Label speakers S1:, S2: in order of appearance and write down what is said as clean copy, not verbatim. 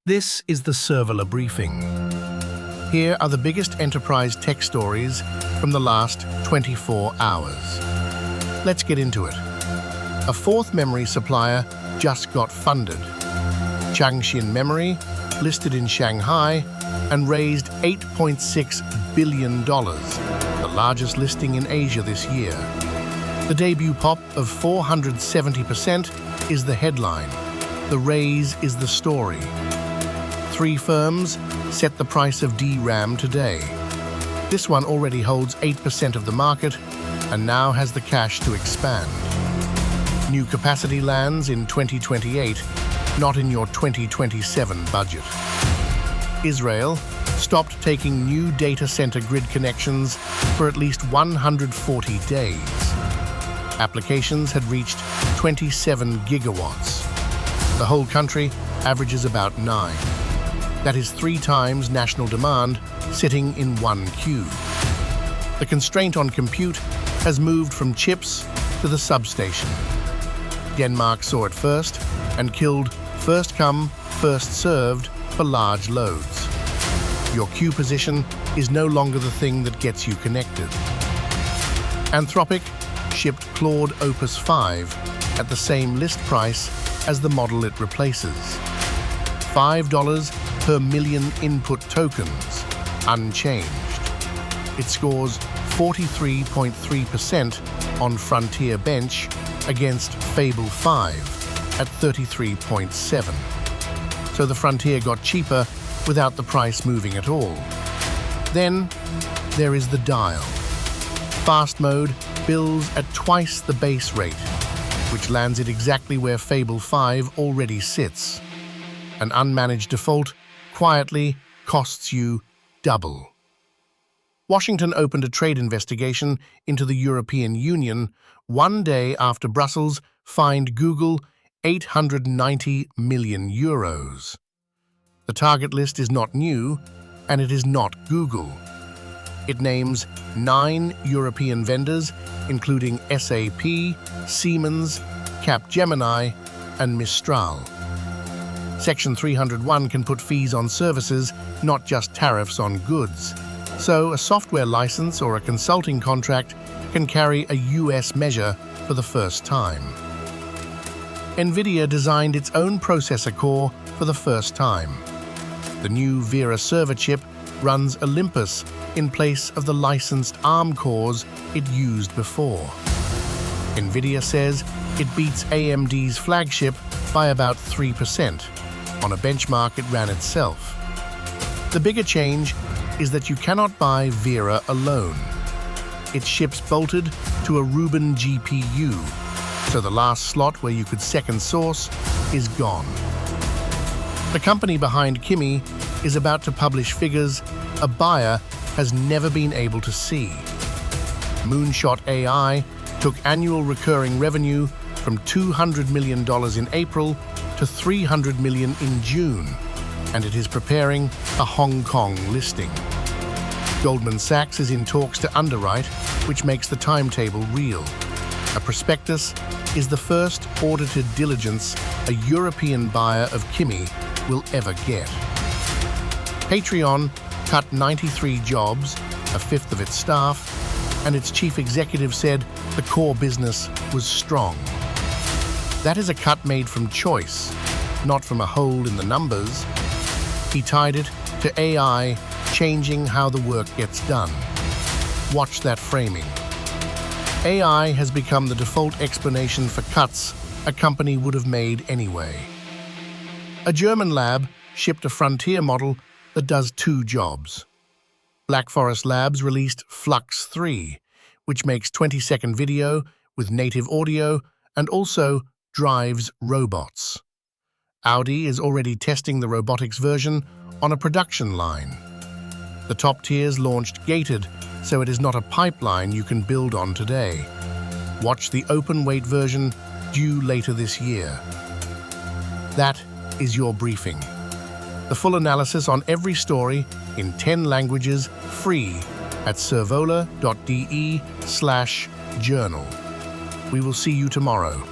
S1: This is the Servola briefing. Here are the biggest enterprise tech stories from the last 24 hours. Let's get into it. A fourth memory supplier just got funded. ChangXin Memory, listed in Shanghai, and raised $8.6 billion, the largest listing in Asia this year. The debut pop of 470% is the headline. The raise is the story. Three firms set the price of DRAM today. This one already holds 8% of the market and now has the cash to expand. New capacity lands in 2028, not in your 2027 budget. Israel stopped taking new data center grid connections for at least 140 days. Applications had reached 27 gigawatts. The whole country averages about 9. That is 3 times national demand sitting in one queue. The constraint on compute has moved from chips to the substation. Denmark saw it first and killed first come, first served for large loads. Your queue position is no longer the thing that gets you connected. Anthropic shipped Claude Opus 5 at the same list price as the model it replaces. $5 per million input tokens, unchanged. It scores 43.3% on Frontier Bench against Fable 5 at 33.7. So the Frontier got cheaper without the price moving at all. Then there is the Dial. Fast mode bills at twice the base rate, which lands it exactly where Fable 5 already sits. An unmanaged default quietly costs you double. Washington opened a trade investigation into the European Union 1 day after Brussels fined Google €890 million. The target list is not new, and it is not Google. It names 9 European vendors, including SAP, Siemens, Capgemini, and Mistral. Section 301 can put fees on services, not just tariffs on goods. So a software license or a consulting contract can carry a US measure for the first time. Nvidia designed its own processor core for the first time. The new Vera server chip runs Olympus in place of the licensed ARM cores it used before. Nvidia says it beats AMD's flagship by about 3% on a benchmark it ran itself. The bigger change is that you cannot buy Vera alone. It ships bolted to a Rubin GPU, so the last slot where you could second source is gone. The company behind Kimi is about to publish figures a buyer has never been able to see. Moonshot AI took annual recurring revenue from $200 million in April to $300 million in June, and it is preparing a Hong Kong listing. Goldman Sachs is in talks to underwrite, which makes the timetable real. A prospectus is the first audited diligence a European buyer of Kimi will ever get. Patreon cut 93 jobs, a fifth of its staff, and its chief executive said the core business was strong. That is a cut made from choice, not from a hole in the numbers. He tied it to AI changing how the work gets done. Watch that framing. AI has become the default explanation for cuts a company would have made anyway. A German lab shipped a frontier model that does 2 jobs. Black Forest Labs released Flux 3, which makes 20-second video with native audio and also drives robots. Audi is already testing the robotics version on a production line. The top tiers launched gated, so it is not a pipeline you can build on today. Watch the open-weight version due later this year. That is your briefing. The full analysis on every story in 10 languages free at servola.de/journal. We will see you tomorrow.